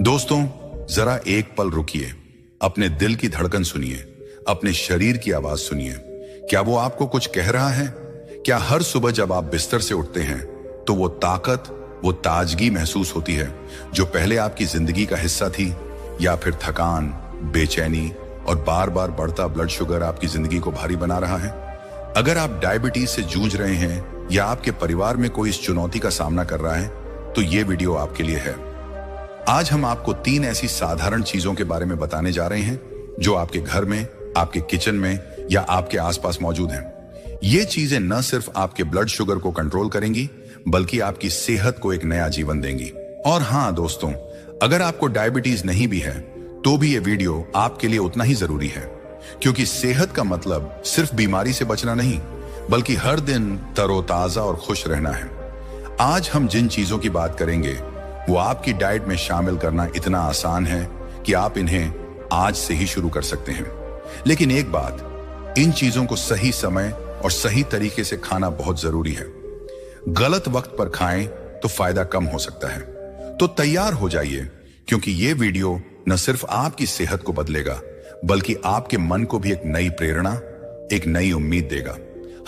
दोस्तों, जरा एक पल रुकिए, अपने दिल की धड़कन सुनिए, अपने शरीर की आवाज सुनिए। क्या वो आपको कुछ कह रहा है? क्या हर सुबह जब आप बिस्तर से उठते हैं तो वो ताकत, वो ताजगी महसूस होती है जो पहले आपकी जिंदगी का हिस्सा थी? या फिर थकान, बेचैनी और बार बार बढ़ता ब्लड शुगर आपकी जिंदगी को भारी बना रहा है? अगर आप डायबिटीज से जूझ रहे हैं या आपके परिवार में कोई इस चुनौती का सामना कर रहा है तो ये वीडियो आपके लिए है। आज हम आपको 3 ऐसी साधारण चीजों के बारे में बताने जा रहे हैं जो आपके घर में, आपके किचन में या आपके आसपास मौजूद हैं। ये चीजें न सिर्फ आपके ब्लड शुगर को कंट्रोल करेंगी बल्कि आपकी सेहत को एक नया जीवन देंगी। और हाँ दोस्तों, अगर आपको डायबिटीज नहीं भी है तो भी ये वीडियो आपके लिए उतना ही जरूरी है, क्योंकि सेहत का मतलब सिर्फ बीमारी से बचना नहीं बल्कि हर दिन तरोताजा और खुश रहना है। आज हम जिन चीजों की बात करेंगे वो आपकी डाइट में शामिल करना इतना आसान है कि आप इन्हें आज से ही शुरू कर सकते हैं। लेकिन एक बात, इन चीजों को सही समय और सही तरीके से खाना बहुत जरूरी है। गलत वक्त पर खाएं तो फायदा कम हो सकता है। तो तैयार हो जाइए, क्योंकि ये वीडियो न सिर्फ आपकी सेहत को बदलेगा बल्कि आपके मन को भी एक नई प्रेरणा, एक नई उम्मीद देगा।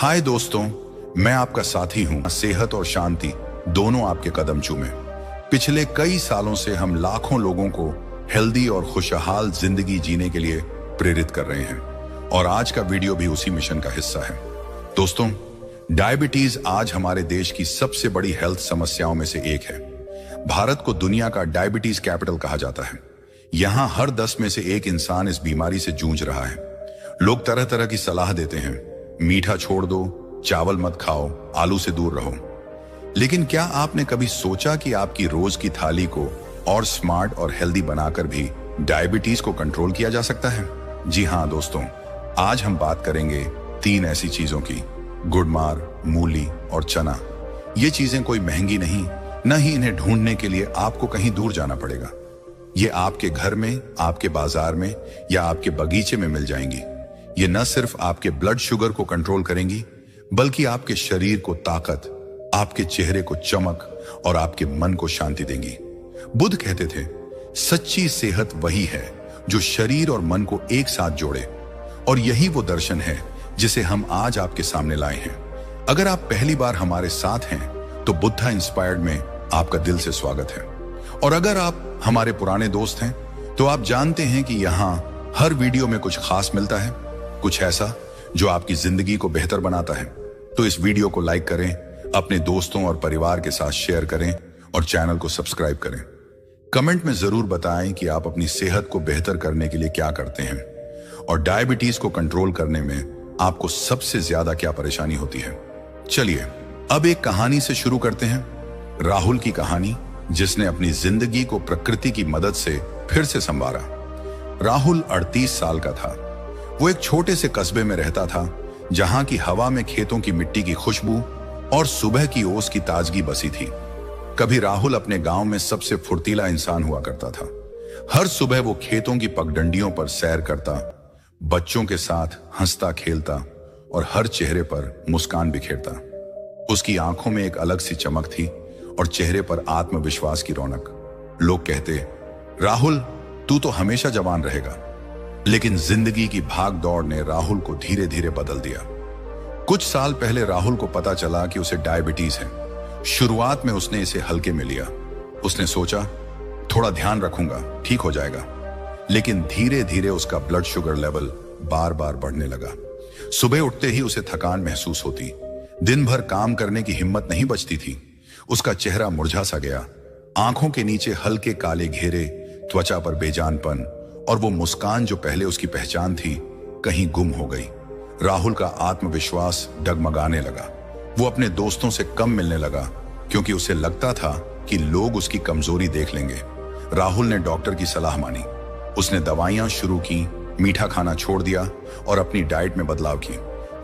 हाय दोस्तों, मैं आपका साथी हूं। सेहत और शांति दोनों आपके कदम चूमे। पिछले कई सालों से हम लाखों लोगों को हेल्दी और खुशहाल जिंदगी जीने के लिए प्रेरित कर रहे हैं और आज का वीडियो भी उसी मिशन का हिस्सा है। दोस्तों, डायबिटीज आज हमारे देश की सबसे बड़ी हेल्थ समस्याओं में से एक है। भारत को दुनिया का डायबिटीज कैपिटल कहा जाता है। यहां हर 10 में से 1 इंसान इस बीमारी से जूझ रहा है। लोग तरह तरह की सलाह देते हैं, मीठा छोड़ दो, चावल मत खाओ, आलू से दूर रहो। लेकिन क्या आपने कभी सोचा कि आपकी रोज की थाली को और स्मार्ट और हेल्दी बनाकर भी डायबिटीज को कंट्रोल किया जा सकता है? जी हां दोस्तों, आज हम बात करेंगे 3 ऐसी चीजों की। गुड़मार, मूली और चना। ये चीजें कोई महंगी नहीं, न ही इन्हें ढूंढने के लिए आपको कहीं दूर जाना पड़ेगा। ये आपके घर में, आपके बाजार में या आपके बगीचे में मिल जाएंगी। ये न सिर्फ आपके ब्लड शुगर को कंट्रोल करेंगी बल्कि आपके शरीर को ताकत, आपके चेहरे को चमक और आपके मन को शांति देंगी। बुद्ध कहते थे, सच्ची सेहत वही है जो शरीर और मन को एक साथ जोड़े, और यही वो दर्शन है जिसे हम आज आपके सामने लाए हैं। अगर आप पहली बार हमारे साथ हैं तो बुद्धा इंस्पायर्ड में आपका दिल से स्वागत है। और अगर आप हमारे पुराने दोस्त हैं तो आप जानते हैं कि यहाँ हर वीडियो में कुछ खास मिलता है, कुछ ऐसा जो आपकी जिंदगी को बेहतर बनाता है। तो इस वीडियो को लाइक करें, अपने दोस्तों और परिवार के साथ शेयर करें और चैनल को सब्सक्राइब करें। कमेंट में जरूर बताएं कि आप अपनी सेहत को बेहतर करने के लिए क्या करते हैं और डायबिटीज को कंट्रोल करने में आपको सबसे ज्यादा क्या परेशानी होती है। चलिए अब एक कहानी से शुरू करते हैं। राहुल की कहानी, जिसने अपनी जिंदगी को प्रकृति की मदद से फिर से संवारा। राहुल 38 साल का था। वो एक छोटे से कस्बे में रहता था जहां की हवा में खेतों की मिट्टी की खुशबू और सुबह की ओस की ताजगी बसी थी। कभी राहुल अपने गांव में सबसे फुर्तीला इंसान हुआ करता था। हर सुबह वो खेतों की पगडंडियों पर सैर करता, बच्चों के साथ हंसता खेलता और हर चेहरे पर मुस्कान बिखेरता। उसकी आंखों में एक अलग सी चमक थी और चेहरे पर आत्मविश्वास की रौनक। लोग कहते, राहुल तू तो हमेशा जवान रहेगा। लेकिन जिंदगी की भाग दौड़ ने राहुल को धीरे धीरे बदल दिया। कुछ साल पहले राहुल को पता चला कि उसे डायबिटीज है। शुरुआत में उसने इसे हल्के में लिया। उसने सोचा, थोड़ा ध्यान रखूंगा, ठीक हो जाएगा। लेकिन धीरे धीरे उसका ब्लड शुगर लेवल बार बार बढ़ने लगा। सुबह उठते ही उसे थकान महसूस होती। दिन भर काम करने की हिम्मत नहीं बचती थी। उसका चेहरा मुरझा सा गया। आंखों के नीचे हल्के काले घेरे, त्वचा पर बेजानपन और वो मुस्कान जो पहले उसकी पहचान थी कहीं गुम हो गई। राहुल का आत्मविश्वास डगमगाने लगा। वो अपने दोस्तों से कम मिलने लगा क्योंकि उसे लगता था कि लोग उसकी कमजोरी देख लेंगे। राहुल ने डॉक्टर की सलाह मानी। उसने दवाइयां शुरू की, मीठा खाना छोड़ दिया और अपनी डाइट में बदलाव की।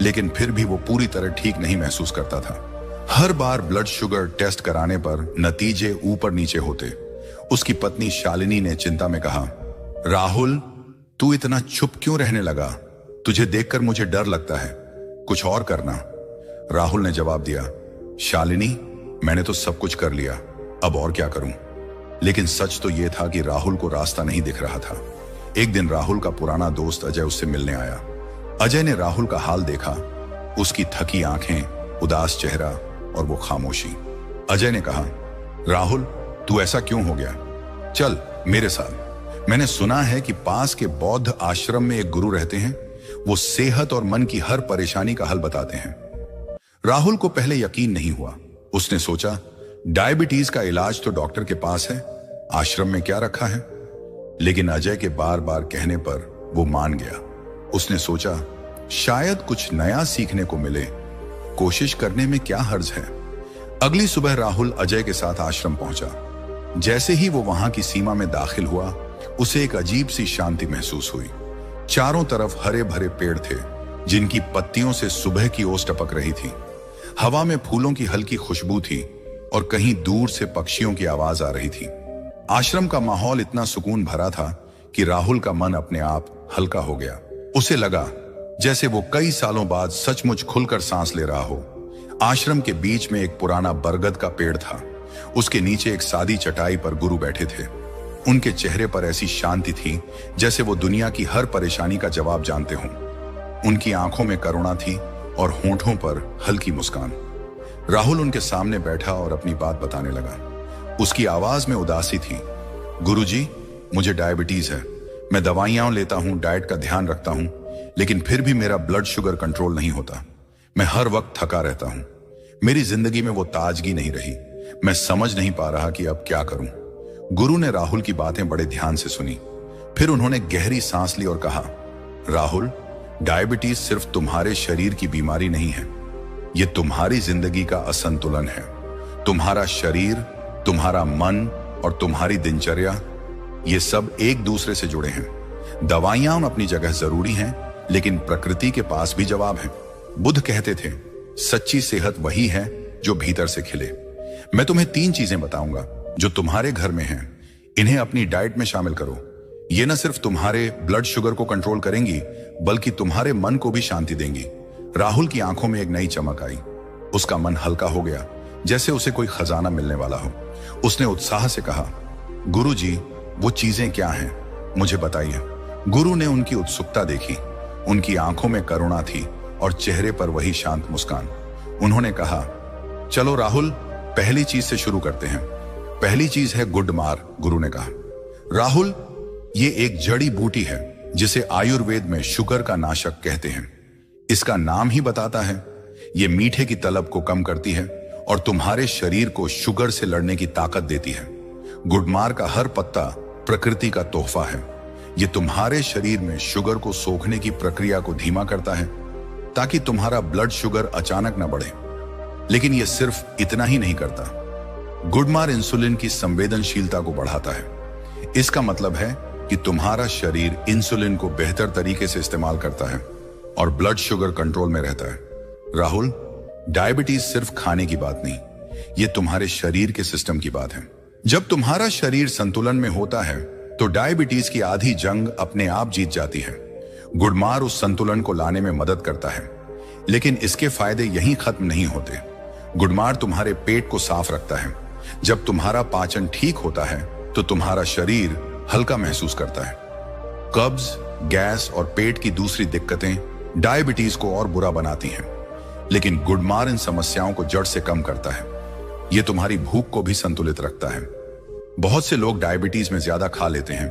लेकिन फिर भी वो पूरी तरह ठीक नहीं महसूस करता था। हर बार ब्लड शुगर टेस्ट कराने पर नतीजे ऊपर नीचे होते। उसकी पत्नी शालिनी ने चिंता में कहा, राहुल तू इतना चुप क्यों रहने लगा? तुझे देखकर मुझे डर लगता है, कुछ और करना। राहुल ने जवाब दिया, शालिनी मैंने तो सब कुछ कर लिया, अब और क्या करूं? लेकिन सच तो यह था कि राहुल को रास्ता नहीं दिख रहा था। एक दिन राहुल का पुराना दोस्त अजय उससे मिलने आया। अजय ने राहुल का हाल देखा, उसकी थकी आंखें, उदास चेहरा और वो खामोशी। अजय ने कहा, राहुल तू ऐसा क्यों हो गया? चल मेरे साथ। मैंने सुना है कि पास के बौद्ध आश्रम में एक गुरु रहते हैं, वो सेहत और मन की हर परेशानी का हल बताते हैं। राहुल को पहले यकीन नहीं हुआ। उसने सोचा, डायबिटीज का इलाज तो डॉक्टर के पास है, आश्रम में क्या रखा है? लेकिन अजय के बार बार कहने पर वो मान गया। उसने सोचा, शायद कुछ नया सीखने को मिले, कोशिश करने में क्या हर्ज है। अगली सुबह राहुल अजय के साथ आश्रम पहुंचा। जैसे ही वो वहां की सीमा में दाखिल हुआ, उसे एक अजीब सी शांति महसूस हुई। चारों तरफ हरे भरे पेड़ थे, जिनकी पत्तियों से सुबह की ओस टपक रही थी। हवा में फूलों की हल्की खुशबू थी और कहीं दूर से पक्षियों की आवाज आ रही थी। आश्रम का माहौल इतना सुकून भरा था कि राहुल का मन अपने आप हल्का हो गया। उसे लगा जैसे वो कई सालों बाद सचमुच खुलकर सांस ले रहा हो। आश्रम के बीच में एक पुराना बरगद का पेड़ था। उसके नीचे एक सादी चटाई पर गुरु बैठे थे। उनके चेहरे पर ऐसी शांति थी जैसे वो दुनिया की हर परेशानी का जवाब जानते हों। उनकी आंखों में करुणा थी और होंठों पर हल्की मुस्कान। राहुल उनके सामने बैठा और अपनी बात बताने लगा। उसकी आवाज में उदासी थी। गुरुजी, मुझे डायबिटीज है। मैं दवाइयां लेता हूं, डाइट का ध्यान रखता हूं, लेकिन फिर भी मेरा ब्लड शुगर कंट्रोल नहीं होता। मैं हर वक्त थका रहता हूं। मेरी जिंदगी में वो ताजगी नहीं रही। मैं समझ नहीं पा रहा कि अब क्या करूं। गुरु ने राहुल की बातें बड़े ध्यान से सुनी। फिर उन्होंने गहरी सांस ली और कहा, राहुल, डायबिटीज सिर्फ तुम्हारे शरीर की बीमारी नहीं है, ये तुम्हारी जिंदगी का असंतुलन है। तुम्हारा शरीर, तुम्हारा मन और तुम्हारी दिनचर्या, ये सब एक दूसरे से जुड़े हैं। दवाइयां अपनी जगह जरूरी हैं, लेकिन प्रकृति के पास भी जवाब है। बुद्ध कहते थे, सच्ची सेहत वही है जो भीतर से खिले। मैं तुम्हें 3 चीजें बताऊंगा जो तुम्हारे घर में हैं। इन्हें अपनी डाइट में शामिल करो। ये न सिर्फ तुम्हारे ब्लड शुगर को कंट्रोल करेंगी, बल्कि तुम्हारे मन को भी शांति देंगी। राहुल की आंखों में एक नई चमक आई। उसका मन हल्का हो गया, जैसे उसे कोई खजाना मिलने वाला हो। उसने उत्साह से कहा, गुरुजी, वो चीजें क्या हैं? मुझे बताइए। गुरु ने उनकी उत्सुकता देखी। उनकी आंखों में करुणा थी और चेहरे पर वही शांत मुस्कान। उन्होंने कहा, चलो राहुल, पहली चीज से शुरू करते हैं। पहली चीज है गुडमार। गुरु ने कहा, राहुल, ये एक जड़ी बूटी है जिसे आयुर्वेद में शुगर का नाशक कहते हैं। इसका नाम ही बताता है, ये मीठे की तलब को कम करती है और तुम्हारे शरीर को शुगर से लड़ने की ताकत देती है। गुडमार का हर पत्ता प्रकृति का तोहफा है। ये तुम्हारे शरीर में शुगर को सोखने की प्रक्रिया को धीमा करता है, ताकि तुम्हारा ब्लड शुगर अचानक न बढ़े। लेकिन यह सिर्फ इतना ही नहीं करता। गुडमार इंसुलिन की संवेदनशीलता को बढ़ाता है। इसका मतलब है कि तुम्हारा शरीर इंसुलिन को बेहतर तरीके से इस्तेमाल करता है और ब्लड शुगर कंट्रोल में रहता है। राहुल, डायबिटीज सिर्फ खाने की बात नहीं, ये तुम्हारे शरीर के सिस्टम की बात है। जब तुम्हारा शरीर संतुलन में होता है तो डायबिटीज की आधी जंग अपने आप जीत जाती है। गुडमार उस संतुलन को लाने में मदद करता है। लेकिन इसके फायदे यहीं खत्म नहीं होते। गुडमार तुम्हारे पेट को साफ रखता है। जब तुम्हारा पाचन ठीक होता है तो तुम्हारा शरीर हल्का महसूस करता है। कब्ज, गैस और पेट की दूसरी दिक्कतें डायबिटीज को और बुरा बनाती हैं, लेकिन गुडमार इन समस्याओं को जड़ से कम करता है। यह तुम्हारी भूख को भी संतुलित रखता है। बहुत से लोग डायबिटीज में ज्यादा खा लेते हैं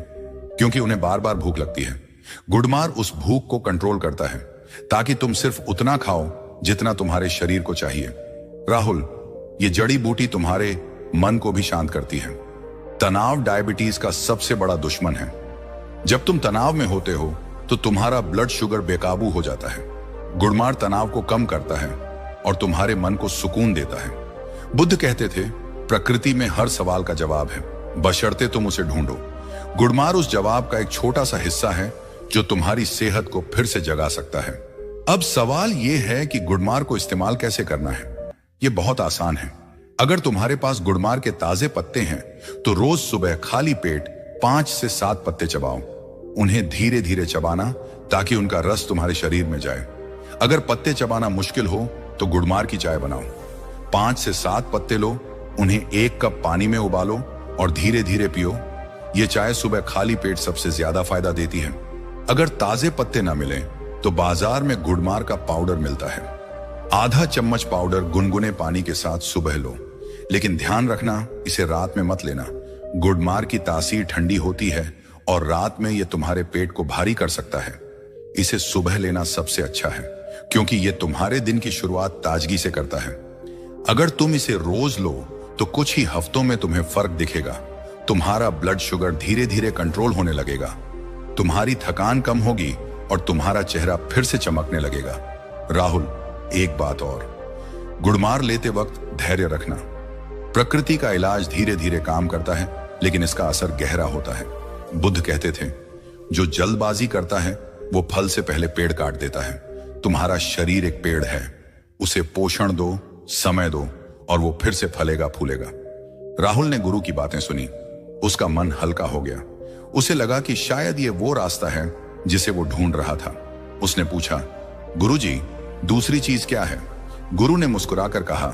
क्योंकि उन्हें बार बार भूख लगती है। गुडमार उस भूख को कंट्रोल करता है ताकि तुम सिर्फ उतना खाओ जितना तुम्हारे शरीर को चाहिए। राहुल, ये जड़ी बूटी तुम्हारे मन को भी शांत करती है। तनाव डायबिटीज का सबसे बड़ा दुश्मन है। जब तुम तनाव में होते हो तो तुम्हारा ब्लड शुगर बेकाबू हो जाता है। गुडमार तनाव को कम करता है और तुम्हारे मन को सुकून देता है। बुद्ध कहते थे, प्रकृति में हर सवाल का जवाब है, बशर्ते तुम उसे ढूंढो। गुडमार उस जवाब का एक छोटा सा हिस्सा है जो तुम्हारी सेहत को फिर से जगा सकता है। अब सवाल यह है कि गुडमार को इस्तेमाल कैसे करना है। यह बहुत आसान है। अगर तुम्हारे पास गुडमार के ताजे पत्ते हैं तो रोज सुबह खाली पेट 5 से 7 पत्ते चबाओ। उन्हें धीरे धीरे चबाना ताकि उनका रस तुम्हारे शरीर में जाए। अगर पत्ते चबाना मुश्किल हो तो गुडमार की चाय बनाओ। 5 से 7 पत्ते लो, उन्हें 1 कप पानी में उबालो और धीरे धीरे पियो। ये चाय सुबह खाली पेट सबसे ज्यादा फायदा देती है। अगर ताजे पत्ते ना मिले तो बाजार में गुड़मार का पाउडर मिलता है। आधा चम्मच पाउडर गुनगुने पानी के साथ सुबह लो, लेकिन ध्यान रखना इसे रात में मत लेना। गुड़मार की तासीर ठंडी होती है और रात में यह तुम्हारे पेट को भारी कर सकता है। इसे सुबह लेना सबसे अच्छा है, क्योंकि यह तुम्हारे दिन की शुरुआत ताजगी से करता है। अगर तुम इसे रोज लो तो कुछ ही हफ्तों में तुम्हें फर्क दिखेगा। तुम्हारा ब्लड शुगर धीरे धीरे कंट्रोल होने लगेगा, तुम्हारी थकान कम होगी और तुम्हारा चेहरा फिर से चमकने लगेगा। राहुल, एक बात और, गुड़मार लेते वक्त धैर्य रखना। प्रकृति का इलाज धीरे धीरे काम करता है, लेकिन इसका असर गहरा होता है। बुद्ध कहते थे, जो जल्दबाजी करता है वो फल से पहले पेड़ काट देता है। तुम्हारा शरीर एक पेड़ है, उसे पोषण दो, समय दो, और वो फिर से फलेगा फूलेगा। राहुल ने गुरु की बातें सुनी, उसका मन हल्का हो गया। उसे लगा कि शायद ये वो रास्ता है जिसे वो ढूंढ रहा था। उसने पूछा, गुरुजी, दूसरी चीज क्या है? गुरु ने मुस्कुराकर कहा,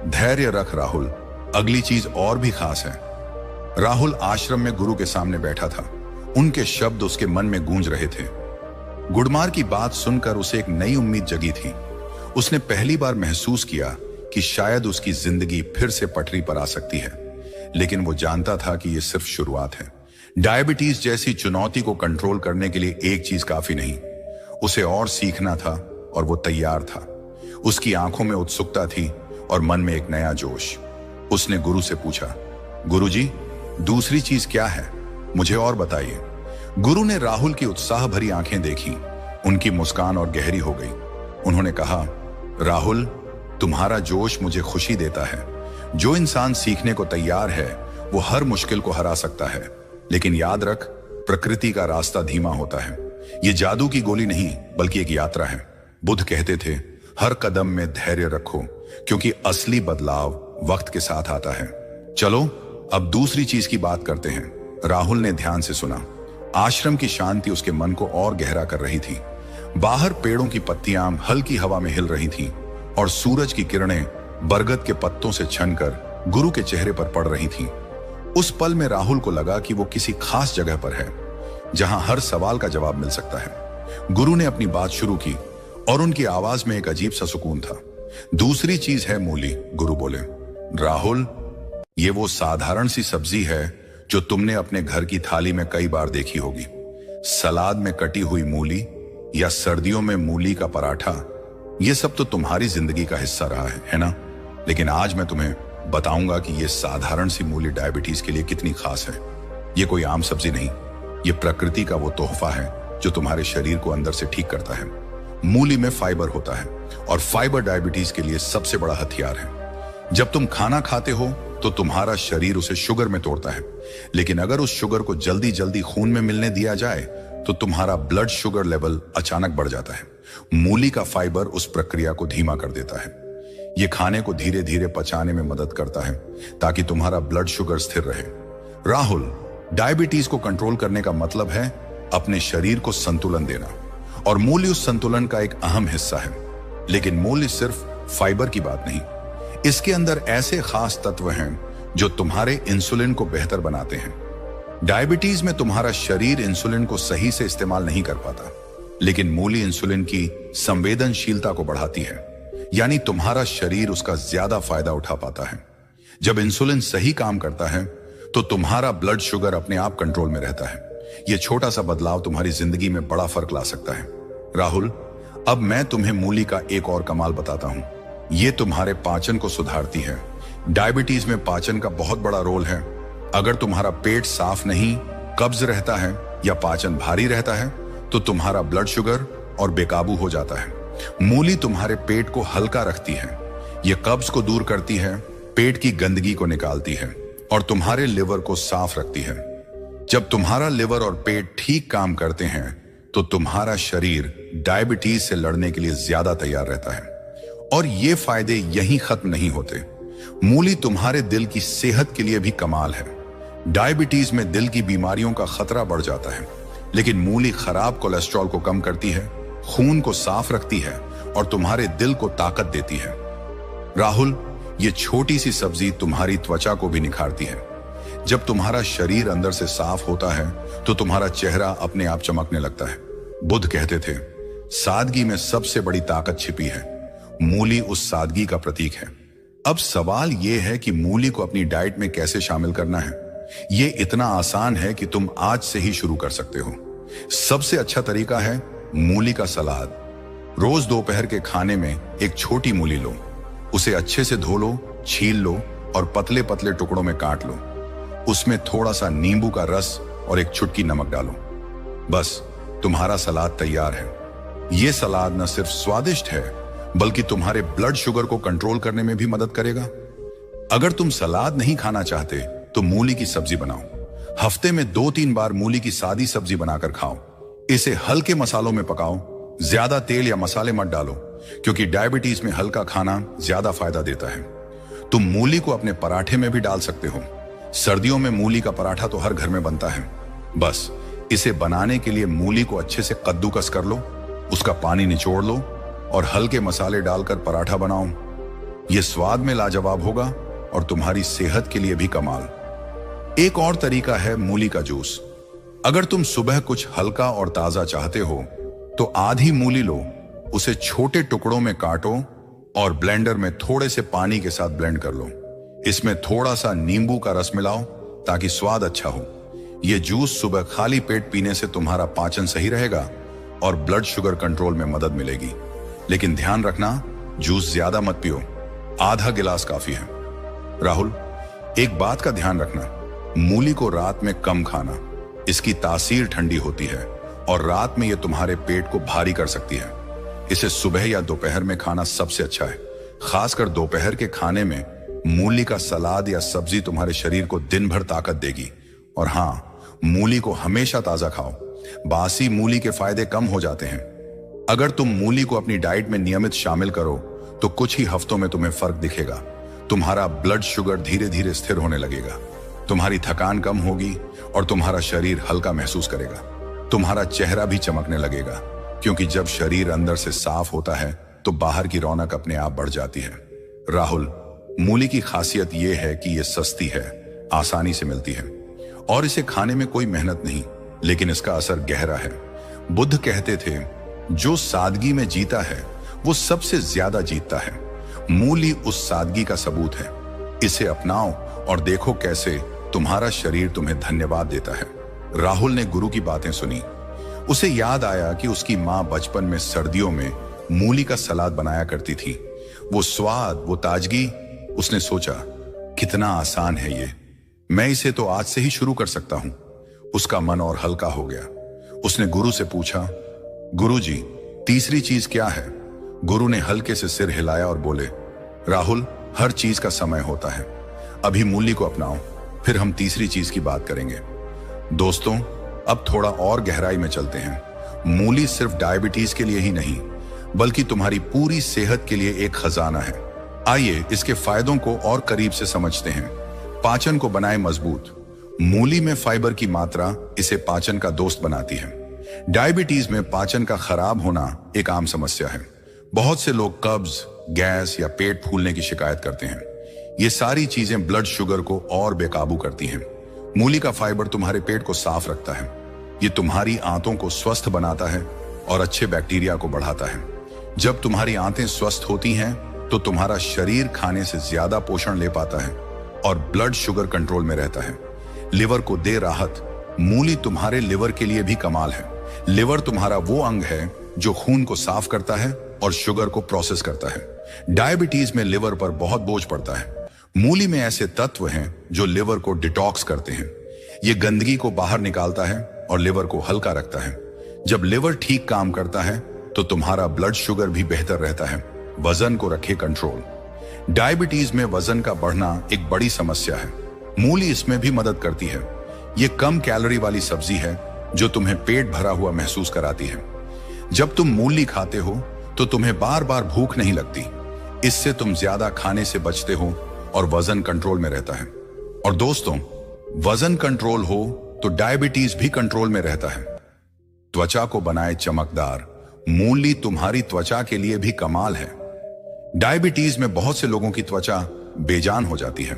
धैर्य रख राहुल, अगली चीज और भी खास है। राहुल आश्रम में गुरु के सामने बैठा था। उनके शब्द उसके मन में गूंज रहे थे। गुड़मार की बात सुनकर उसे एक नई उम्मीद जगी थी। उसने पहली बार महसूस किया कि शायद उसकी जिंदगी फिर से पटरी पर आ सकती है, लेकिन वो जानता था कि यह सिर्फ शुरुआत है। डायबिटीज जैसी चुनौती को कंट्रोल करने के लिए एक चीज काफी नहीं, उसे और सीखना था, और वो तैयार था। उसकी आंखों में उत्सुकता थी और मन में एक नया जोश। उसने गुरु से पूछा, गुरुजी, दूसरी चीज क्या है? मुझे और बताइए। गुरु ने राहुल की उत्साह भरी आंखें देखी। उनकी मुस्कान और गहरी हो गई। उन्होंने कहा, राहुल, तुम्हारा जोश मुझे खुशी देता है। जो इंसान सीखने को तैयार है वो हर मुश्किल को हरा सकता है, लेकिन याद रख, प्रकृति का रास्ता धीमा होता है। ये जादू की गोली नहीं, बल्कि एक यात्रा है। बुद्ध कहते थे, हर कदम में धैर्य रखो, क्योंकि असली बदलाव वक्त के साथ आता है। चलो अब दूसरी चीज की बात करते हैं। राहुल ने ध्यान से सुना। आश्रम की शांति उसके मन को और गहरा कर रही थी। बाहर पेड़ों की पत्तियां हल्की हवा में हिल रही थीं और सूरज की किरणें बरगद के पत्तों से छनकर गुरु के चेहरे पर पड़ रही थीं। उस पल में राहुल को लगा कि वो किसी खास जगह पर है, जहां हर सवाल का जवाब मिल सकता है। गुरु ने अपनी बात शुरू की और उनकी आवाज में एक अजीब सा सुकून था। दूसरी चीज है मूली, गुरु बोले। राहुल, ये वो साधारण सी सब्जी है जो तुमने अपने घर की थाली में कई बार देखी होगी। सलाद में कटी हुई मूली या सर्दियों में मूली का पराठा, ये सब तो तुम्हारी जिंदगी का हिस्सा रहा है ना? लेकिन आज मैं तुम्हें बताऊंगा कि ये साधारण सी मूली डायबिटीज के लिए कितनी खास है। ये कोई आम सब्जी नहीं, ये प्रकृति का वो तोहफा है जो तुम्हारे शरीर को अंदर से ठीक करता है। मूली में फाइबर होता है और फाइबर डायबिटीज के लिए सबसे बड़ा हथियार है। जब तुम खाना खाते हो तो तुम्हारा शरीर उसे शुगर में तोड़ता है, लेकिन अगर उस शुगर को जल्दी जल्दी खून में मिलने दिया जाए तो तुम्हारा ब्लड शुगर लेवल अचानक बढ़ जाता है। मूली का फाइबर उस प्रक्रिया को धीमा कर देता है। यह खाने को धीरे धीरे पचाने में मदद करता है ताकि तुम्हारा ब्लड शुगर स्थिर रहे। राहुल, डायबिटीज को कंट्रोल करने का मतलब है अपने शरीर को संतुलन देना, और मूली उस संतुलन का एक अहम हिस्सा है। लेकिन मूली सिर्फ फाइबर की बात नहीं, इसके अंदर ऐसे खास तत्व हैं जो तुम्हारे इंसुलिन को बेहतर बनाते हैं। डायबिटीज में तुम्हारा शरीर इंसुलिन को सही से इस्तेमाल नहीं कर पाता, लेकिन मूली इंसुलिन की संवेदनशीलता को बढ़ाती है, यानी तुम्हारा शरीर उसका ज्यादा फायदा उठा पाता है। जब इंसुलिन सही काम करता है तो तुम्हारा ब्लड शुगर अपने आप कंट्रोल में रहता है। यह छोटा सा बदलाव तुम्हारी जिंदगी में बड़ा फर्क ला सकता है। राहुल, अब मैं तुम्हें मूली का एक और कमाल बताता हूं। यह तुम्हारे पाचन को सुधारती है। डायबिटीज में पाचन का बहुत बड़ा रोल है। अगर तुम्हारा पेट साफ नहीं, कब्ज रहता है या पाचन भारी रहता है तो तुम्हारा ब्लड शुगर और बेकाबू हो जाता है। मूली तुम्हारे पेट को हल्का रखती है, यह कब्ज को दूर करती है, पेट की गंदगी को निकालती है और तुम्हारे लिवर को साफ रखती है। जब तुम्हारा लिवर और पेट ठीक काम करते हैं तो तुम्हारा शरीर डायबिटीज से लड़ने के लिए ज्यादा तैयार रहता है। और ये फायदे यहीं खत्म नहीं होते। मूली तुम्हारे दिल की सेहत के लिए भी कमाल है। डायबिटीज में दिल की बीमारियों का खतरा बढ़ जाता है, लेकिन मूली खराब कोलेस्ट्रॉल को कम करती है, खून को साफ रखती है और तुम्हारे दिल को ताकत देती है। राहुल, ये छोटी सी सब्जी तुम्हारी त्वचा को भी निखारती है, जब तुम्हारा शरीर अंदर से साफ होता है तो तुम्हारा चेहरा अपने आप चमकने लगता है। बुद्ध कहते थे, सादगी में सबसे बड़ी ताकत छिपी है। मूली उस सादगी का प्रतीक है। अब सवाल यह है कि मूली को अपनी डाइट में कैसे शामिल करना है। यह इतना आसान है कि तुम आज से ही शुरू कर सकते हो। सबसे अच्छा तरीका है मूली का सलाद। रोज दोपहर के खाने में एक छोटी मूली लो, उसे अच्छे से धो लो, छील लो और पतले पतले टुकड़ों में काट लो। उसमें थोड़ा सा नींबू का रस और एक चुटकी नमक डालो। बस तुम्हारा सलाद तैयार है। यह सलाद न सिर्फ स्वादिष्ट है बल्कि तुम्हारे ब्लड शुगर को कंट्रोल करने में भी मदद करेगा। अगर तुम सलाद नहीं खाना चाहते तो मूली की सब्जी बनाओ। हफ्ते में 2-3 बार मूली की सादी सब्जी बनाकर खाओ। इसे हल्के मसालों में पकाओ, ज्यादा तेल या मसाले मत डालो, क्योंकि डायबिटीज में हल्का खाना ज्यादा फायदा देता है। तुम मूली को अपने पराठे में भी डाल सकते हो। सर्दियों में मूली का पराठा तो हर घर में बनता है। बस इसे बनाने के लिए मूली को अच्छे से कद्दूकस कर लो, उसका पानी निचोड़ लो और हल्के मसाले डालकर पराठा बनाओ। यह स्वाद में लाजवाब होगा और तुम्हारी सेहत के लिए भी कमाल। एक और तरीका है मूली का जूस। अगर तुम सुबह कुछ हल्का और ताजा चाहते हो तो आधी मूली लो, उसे छोटे टुकड़ों में काटो और ब्लेंडर में थोड़े से पानी के साथ ब्लेंड कर लो। इसमें थोड़ा सा नींबू का रस मिलाओ ताकि स्वाद अच्छा हो। यह जूस सुबह खाली पेट पीने से तुम्हारा पाचन सही रहेगा और ब्लड शुगर कंट्रोल में मदद मिलेगी। लेकिन ध्यान रखना, जूस ज्यादा मत पियो, आधा गिलास काफी है। राहुल, एक बात का ध्यान रखना, मूली को रात में कम खाना। इसकी तासीर ठंडी होती है और रात में यह तुम्हारे पेट को भारी कर सकती है। इसे सुबह या दोपहर में खाना सबसे अच्छा है। खासकर दोपहर के खाने में मूली का सलाद या सब्जी तुम्हारे शरीर को दिन भर ताकत देगी। और हाँ, मूली को हमेशा ताजा खाओ। बासी मूली के फायदे कम हो जाते हैं। अगर तुम मूली को अपनी डाइट में नियमित शामिल करो तो कुछ ही हफ्तों में तुम्हें फर्क दिखेगा। तुम्हारा ब्लड शुगर धीरे धीरे स्थिर होने लगेगा, तुम्हारी थकान कम होगी और तुम्हारा शरीर हल्का महसूस करेगा। तुम्हारा चेहरा भी चमकने लगेगा, क्योंकि जब शरीर अंदर से साफ होता है तो बाहर की रौनक अपने आप बढ़ जाती है। राहुल, मूली की खासियत यह है कि यह सस्ती है, आसानी से मिलती है और इसे खाने में कोई मेहनत नहीं, लेकिन इसका असर गहरा है। बुद्ध कहते थे, जो सादगी में जीता है वो सबसे ज्यादा जीतता है। मूली उस सादगी का सबूत है। इसे अपनाओ और देखो कैसे तुम्हारा शरीर तुम्हें धन्यवाद देता है। राहुल ने गुरु की बातें सुनी। उसे याद आया कि उसकी मां बचपन में सर्दियों में मूली का सलाद बनाया करती थी। वो स्वाद, वो ताजगी। उसने सोचा, कितना आसान है ये, मैं इसे तो आज से ही शुरू कर सकता हूं। उसका मन और हल्का हो गया। उसने गुरु से पूछा, गुरुजी, तीसरी चीज क्या है? गुरु ने हल्के से सिर हिलाया और बोले, राहुल, हर चीज का समय होता है। अभी मूली को अपनाओ, फिर हम तीसरी चीज की बात करेंगे। दोस्तों, अब थोड़ा और गहराई में चलते हैं। मूली सिर्फ डायबिटीज के लिए ही नहीं बल्कि तुम्हारी पूरी सेहत के लिए एक खजाना है। आइए इसके फायदों को और करीब से समझते हैं। पाचन को बनाए मजबूत। मूली में फाइबर की मात्रा इसे पाचन का दोस्त बनाती है। डायबिटीज में पाचन का खराब होना एक आम समस्या है। बहुत से लोग कब्ज, गैस या पेट फूलने की शिकायत करते हैं। ये सारी चीजें ब्लड शुगर को और बेकाबू करती हैं। मूली का फाइबर तुम्हारे पेट को साफ रखता है। ये तुम्हारी आंतों को स्वस्थ बनाता है और अच्छे बैक्टीरिया को बढ़ाता है। जब तुम्हारी आंतें स्वस्थ होती हैं तो तुम्हारा शरीर खाने से ज्यादा पोषण ले पाता है और ब्लड शुगर कंट्रोल में रहता है। लिवर को दे राहत। मूली तुम्हारे लिवर के लिए भी कमाल है। लिवर तुम्हारा वो अंग है जो खून को साफ करता है और शुगर को प्रोसेस करता है। डायबिटीज में लिवर पर बहुत बोझ पड़ता है। मूली में ऐसे तत्व हैं जो लिवर को डिटॉक्स करते हैं। ये गंदगी को बाहर निकालता है और लिवर को हल्का रखता है। जब लिवर ठीक काम करता है तो तुम्हारा ब्लड शुगर भी बेहतर रहता है। वजन को रखे कंट्रोल। डायबिटीज में वजन का बढ़ना एक बड़ी समस्या है। मूली इसमें भी मदद करती है। ये कम कैलोरी वाली सब्जी है जो तुम्हें पेट भरा हुआ महसूस कराती है। जब तुम मूली खाते हो तो तुम्हें बार बार भूख नहीं लगती। इससे तुम ज्यादा खाने से बचते हो और वजन कंट्रोल में रहता है। और दोस्तों, वजन कंट्रोल हो तो डायबिटीज भी कंट्रोल में रहता है। त्वचा को बनाए चमकदार। मूली तुम्हारी त्वचा के लिए भी कमाल है। डायबिटीज में बहुत से लोगों की त्वचा बेजान हो जाती है।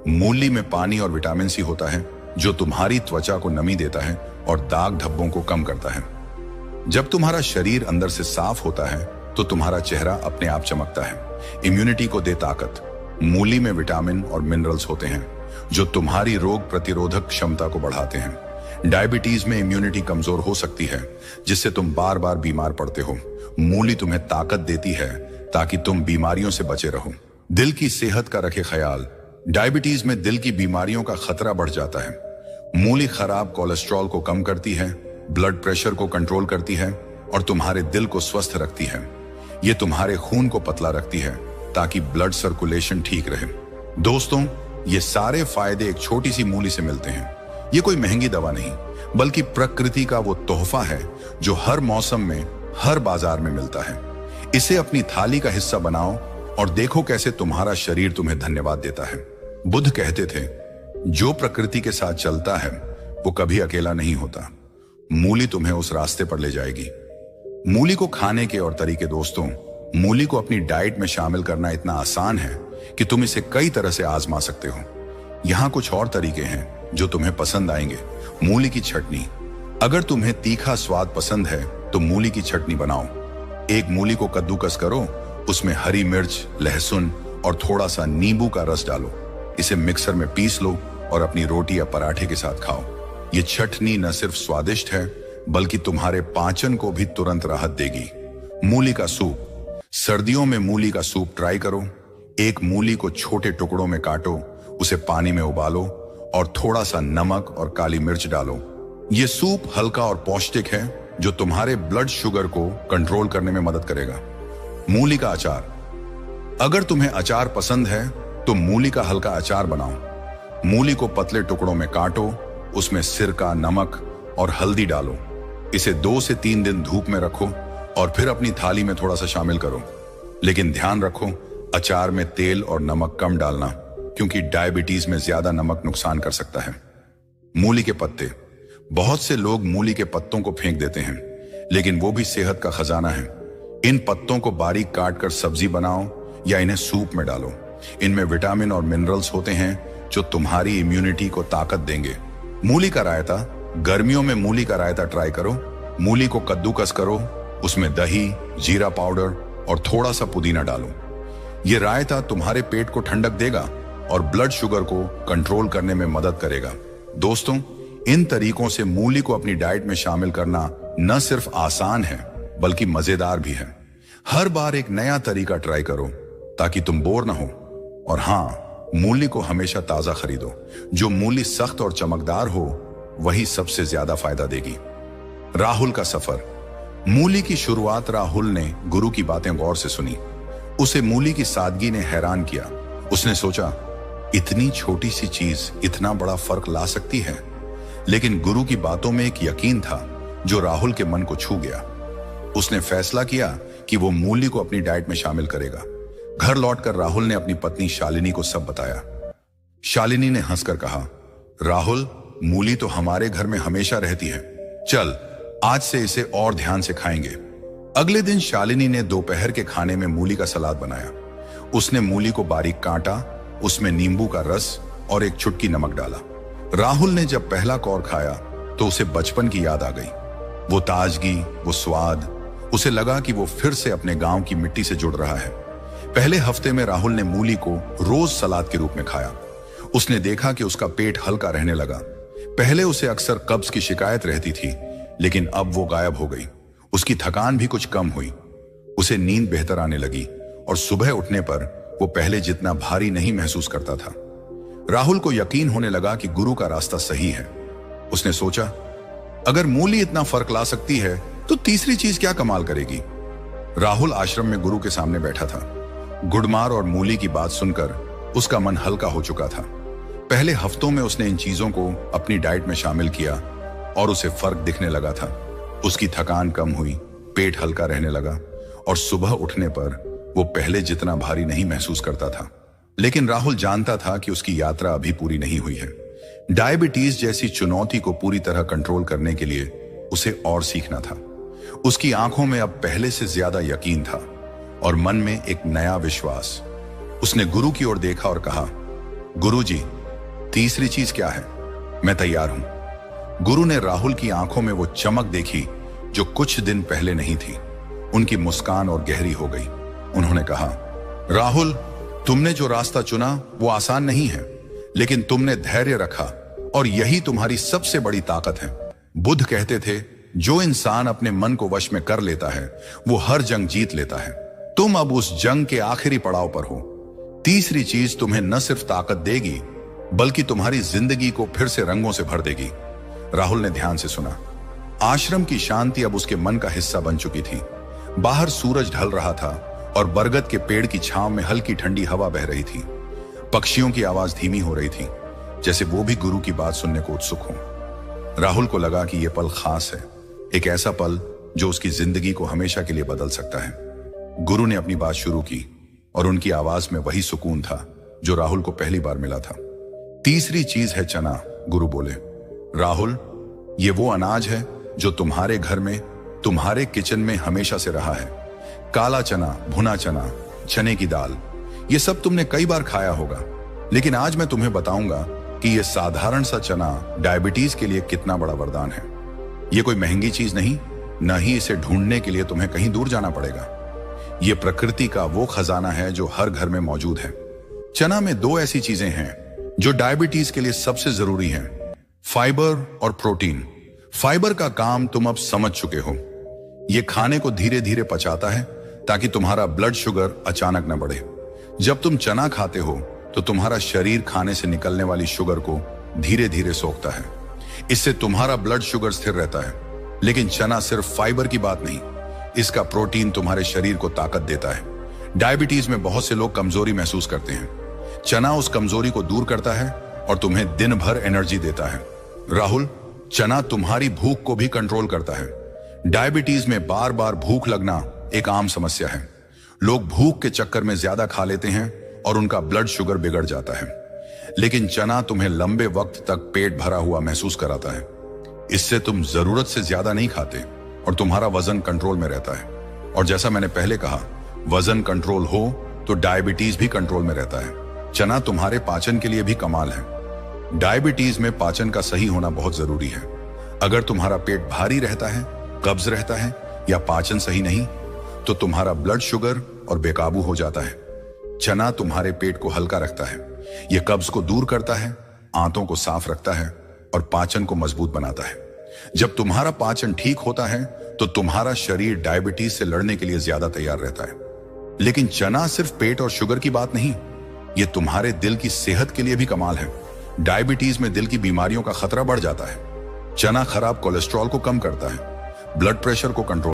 मूली में पानी और विटामिन सी होता है जो तुम्हारी त्वचा को नमी देता है और दाग धब्बों को कम करता है। जब तुम्हारा शरीर अंदर से साफ होता है तो तुम्हारा चेहरा अपने आप चमकता है। इम्यूनिटी को दे ताकत। मूली में विटामिन और मिनरल्स होते हैं जो तुम्हारी रोग प्रतिरोधक क्षमता को बढ़ाते हैं। डायबिटीज में इम्यूनिटी कमजोर हो सकती है जिससे तुम बार बार बीमार पड़ते हो। मूली तुम्हें ताकत देती है ताकि तुम बीमारियों से बचे रहो। दिल की सेहत का रखे ख्याल। डायबिटीज में दिल की बीमारियों का खतरा बढ़ जाता है। मूली खराब कोलेस्ट्रॉल को कम करती है, ब्लड प्रेशर को कंट्रोल करती है और तुम्हारे दिल को स्वस्थ रखती है। ये तुम्हारे खून को पतला रखती है ताकि ब्लड सर्कुलेशन ठीक रहे। दोस्तों, ये सारे फायदे एक छोटी सी मूली से मिलते हैं। ये कोई महंगी दवा नहीं बल्कि प्रकृति का वो तोहफा है जो हर मौसम में हर बाजार में मिलता है। इसे अपनी थाली का हिस्सा बनाओ और देखो कैसे तुम्हारा शरीर तुम्हें धन्यवाद देता है। बुद्ध कहते थे, जो प्रकृति के साथ चलता है वो कभी अकेला नहीं होता। मूली तुम्हें उस रास्ते पर ले जाएगी। मूली को खाने के और तरीके। दोस्तों, मूली को अपनी डाइट में शामिल करना इतना आसान है कि तुम इसे कई तरह से आजमा सकते हो। यहाँ कुछ और तरीके हैं जो तुम्हें पसंद आएंगे। मूली की चटनी। अगर तुम्हें तीखा स्वाद पसंद है तो मूली की चटनी बनाओ। एक मूली को कद्दूकस करो, उसमें हरी मिर्च, लहसुन और थोड़ा सा नींबू का रस डालो। इसे मिक्सर में पीस लो और अपनी रोटी या पराठे के साथ खाओ। ये चटनी न सिर्फ स्वादिष्ट है बल्कि तुम्हारे पाचन को भी तुरंत राहत देगी। मूली का सूप। सर्दियों में मूली का सूप ट्राई करो। एक मूली को छोटे टुकड़ों में काटो, उसे पानी में उबालो और थोड़ा सा नमक और काली मिर्च डालो। ये सूप हल्का और पौष्टिक है जो तुम्हारे ब्लड शुगर को कंट्रोल करने में मदद करेगा। मूली का अचार। अगर तुम्हें अचार पसंद है तो मूली का हल्का अचार बनाओ। मूली को पतले टुकड़ों में काटो, उसमें सिरका, नमक और हल्दी डालो। इसे 2 से 3 दिन धूप में रखो और फिर अपनी थाली में थोड़ा सा शामिल करो। लेकिन ध्यान रखो, अचार में तेल और नमक कम डालना क्योंकि डायबिटीज में ज्यादा नमक नुकसान कर सकता है। मूली के पत्ते। बहुत से लोग मूली के पत्तों को फेंक देते हैं लेकिन वो भी सेहत का खजाना है। इन पत्तों को बारीक काट कर सब्जी बनाओ या इन्हें सूप में डालो। इनमें विटामिन और मिनरल्स होते हैं जो तुम्हारी इम्यूनिटी को ताकत देंगे। मूली का रायता। गर्मियों में मूली का रायता ट्राई करो। मूली को कद्दूकस करो, उसमें दही, जीरा पाउडर और थोड़ा सा पुदीना डालो। ये रायता तुम्हारे पेट को ठंडक देगा और ब्लड शुगर को कंट्रोल करने में मदद करेगा। दोस्तों, इन तरीकों से मूली को अपनी डाइट में शामिल करना न सिर्फ आसान है बल्कि मजेदार भी है। हर बार एक नया तरीका ट्राई करो ताकि तुम बोर ना हो। और हाँ, मूली को हमेशा ताजा खरीदो। जो मूली सख्त और चमकदार हो वही सबसे ज्यादा फायदा देगी। राहुल का सफर। मूली की शुरुआत राहुल ने गुरु की बातें गौर से सुनी। उसे मूली की सादगी ने हैरान किया। उसने सोचा, इतनी छोटी सी चीज इतना बड़ा फर्क ला सकती है। लेकिन गुरु की बातों में एक यकीन था जो राहुल के मन को छू गया। उसने फैसला किया कि वो मूली को अपनी डाइट में शामिल करेगा। घर लौटकर राहुल ने अपनी पत्नी शालिनी को सब बताया। शालिनी ने हंसकर कहा, राहुल, मूली तो हमारे घर में हमेशा रहती है। चल, आज से इसे और ध्यान से खाएंगे। अगले दिन शालिनी ने दोपहर के खाने में मूली का सलाद बनाया। उसने मूली को बारीक काटा, उसमें नींबू का रस और एक चुटकी नमक डाला। राहुल ने जब पहला कौर खाया तो उसे बचपन की याद आ गई। वो ताजगी, वो स्वाद। उसे लगा कि वो फिर से अपने गांव की मिट्टी से जुड़ रहा है। पहले हफ्ते में राहुल ने मूली को रोज सलाद के रूप में खाया। उसने देखा कि उसका पेट हल्का रहने लगा। पहले उसे अक्सर कब्ज की शिकायत रहती थी लेकिन अब वो गायब हो गई। उसकी थकान भी कुछ कम हुई। उसे नींद बेहतर आने लगी और सुबह उठने पर वो पहले जितना भारी नहीं महसूस करता था। राहुल को यकीन होने लगा कि गुरु का रास्ता सही है। उसने सोचा, अगर मूली इतना फर्क ला सकती है तो तीसरी चीज क्या कमाल करेगी। राहुल आश्रम में गुरु के सामने बैठा था। गुड़मार और मूली की बात सुनकर उसका मन हल्का हो चुका था। पहले हफ्तों में उसने इन चीजों को अपनी डाइट में शामिल किया और उसे फर्क दिखने लगा था। उसकी थकान कम हुई, पेट हल्का रहने लगा और सुबह उठने पर वो पहले जितना भारी नहीं महसूस करता था। लेकिन राहुल जानता था कि उसकी यात्रा अभी पूरी नहीं हुई है। डायबिटीज जैसी चुनौती को पूरी तरह कंट्रोल करने के लिए उसे और सीखना था। उसकी आंखों में अब पहले से ज्यादा यकीन था और मन में एक नया विश्वास। उसने गुरु की ओर देखा और कहा, गुरुजी, तीसरी चीज क्या है? मैं तैयार हूं। गुरु ने राहुल की आंखों में वो चमक देखी जो कुछ दिन पहले नहीं थी। उनकी मुस्कान और गहरी हो गई। उन्होंने कहा, राहुल, तुमने जो रास्ता चुना वो आसान नहीं है, लेकिन तुमने धैर्य रखा और यही तुम्हारी सबसे बड़ी ताकत है। बुद्ध कहते थे, जो इंसान अपने मन को वश में कर लेता है वो हर जंग जीत लेता है। तुम अब उस जंग के आखिरी पड़ाव पर हो। तीसरी चीज तुम्हें न सिर्फ ताकत देगी बल्कि तुम्हारी जिंदगी को फिर से रंगों से भर देगी। राहुल ने ध्यान से सुना। आश्रम की शांति अब उसके मन का हिस्सा बन चुकी थी। बाहर सूरज ढल रहा था और बरगद के पेड़ की छांव में हल्की ठंडी हवा बह रही थी। पक्षियों की आवाज धीमी हो रही थी, जैसे वो भी गुरु की बात सुनने को उत्सुक हों। राहुल को लगा कि यह पल खास है, एक ऐसा पल जो उसकी जिंदगी को हमेशा के लिए बदल सकता है। गुरु ने अपनी बात शुरू की और उनकी आवाज में वही सुकून था जो राहुल को पहली बार मिला था। तीसरी चीज है चना, गुरु बोले। राहुल, ये वो अनाज है जो तुम्हारे घर में, तुम्हारे किचन में हमेशा से रहा है। काला चना, भुना चना, चने की दाल, ये सब तुमने कई बार खाया होगा, लेकिन आज मैं तुम्हें बताऊंगा कि यह साधारण सा चना डायबिटीज के लिए कितना बड़ा वरदान है। यह कोई महंगी चीज नहीं, न ही इसे ढूंढने के लिए तुम्हें कहीं दूर जाना पड़ेगा। यह प्रकृति का वो खजाना है जो हर घर में मौजूद है। चना में दो ऐसी चीजें हैं जो डायबिटीज के लिए सबसे जरूरी हैं, फाइबर और प्रोटीन। फाइबर का काम तुम अब समझ चुके हो। यह खाने को धीरे धीरे पचाता है ताकि तुम्हारा ब्लड शुगर अचानक न बढ़े। जब तुम चना खाते हो तो तुम्हारा शरीर खाने से निकलने वाली शुगर को धीरे धीरे सोखता है। इससे तुम्हारा ब्लड शुगर स्थिर रहता है। लेकिन चना सिर्फ फाइबर की बात नहीं, इसका प्रोटीन तुम्हारे शरीर को ताकत देता है। डायबिटीज में बहुत से लोग कमजोरी महसूस करते हैं। चना उस कमजोरी को दूर करता है और तुम्हें दिन भर एनर्जी देता है। राहुल, चना तुम्हारी भूख को भी कंट्रोल करता है। डायबिटीज में बार बार भूख लगना एक आम समस्या है। लोग भूख के चक्कर में ज्यादा खा लेते हैं और उनका ब्लड शुगर बिगड़ जाता है। लेकिन चना तुम्हें लंबे वक्त तक पेट भरा हुआ महसूस कराता है। इससे तुम जरूरत से ज्यादा नहीं खाते और तुम्हारा वजन कंट्रोल में रहता है। और जैसा मैंने पहले कहा, वजन कंट्रोल हो तो डायबिटीज भी कंट्रोल में रहता है। चना तुम्हारे पाचन के लिए भी कमाल है। डायबिटीज में पाचन का सही होना बहुत जरूरी है। अगर तुम्हारा पेट भारी रहता है, कब्ज रहता है या पाचन सही नहीं, तो तुम्हारा ब्लड शुगर और बेकाबू हो जाता है। चना तुम्हारे पेट को हल्का रखता है। यह कब्ज को दूर करता है, आंतों को साफ रखता है और पाचन को मजबूत बनाता है। जब तुम्हारा पाचन ठीक होता है तो तुम्हारा शरीर डायबिटीज से लड़ने के लिए ज्यादा तैयार रहता है। लेकिन चना सिर्फ पेट और शुगर की बात नहीं, यह तुम्हारे दिल की सेहत के लिए भी कमाल है। डायबिटीज में दिल की बीमारियों का खतरा बढ़ जाता है। चना खराब कोलेस्ट्रॉल को कम करता है, ब्लड प्रेशर को कंट्रोल